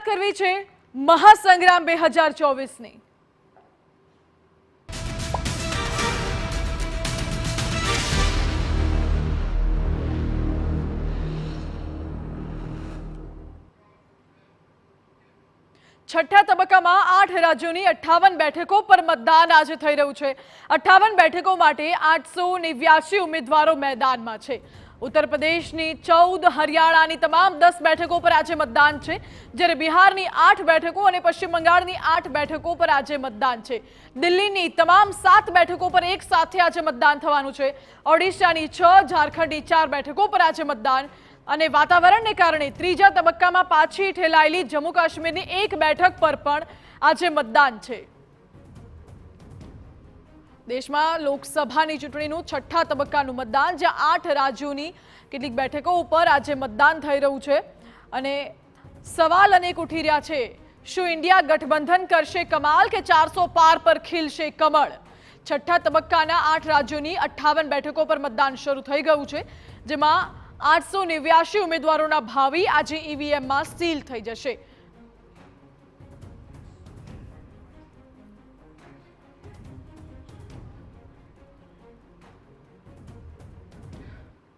કરવી છે મહાસંગ્રામ 2024ની। છઠ્ઠા તબક્કામાં 8 રાજ્યોની 58 બેઠકો પર મતદાન આજે થઈ રહ્યું છે। 58 બેઠકો માટે 889 ઉમેદવારો મેદાનમાં છે। ઉત્તર પ્રદેશની 14, હરિયાણાની તમામ 10 બેઠકો પર આજે મતદાન છે, જ્યારે બિહારની 8 બેઠકો અને પશ્ચિમ બંગાળની 8 બેઠકો પર આજે મતદાન છે। દિલ્હીની તમામ 7 બેઠકો પર એક સાથે આજે મતદાન થવાનું છે। ઓડિશાની 6, ઝારખંડની 4 બેઠકો પર આજે મતદાન અને વાતાવરણને કારણે ત્રીજા તબક્કામાં પાછી ઠેલાયેલી જમ્મુ કાશ્મીરની 1 બેઠક પર પણ આજે મતદાન છે। દેશમાં લોકસભાની ચૂંટણીનું છઠ્ઠા તબક્કાનું મતદાન, જ્યાં 8 રાજ્યોની કેટલીક બેઠકો ઉપર આજે મતદાન થઈ રહ્યું છે અને સવાલ અનેક ઉઠી રહ્યા છે, શું ઇન્ડિયા ગઠબંધન કરશે કમાલ કે 400 પાર પર ખીલશે કમળ? છઠ્ઠા તબક્કાના 8 રાજ્યોની 58 બેઠકો પર મતદાન શરૂ થઈ ગયું છે, જેમાં 889 ઉમેદવારોના ભાવિ આજે ઈવીએમમાં સીલ થઈ જશે।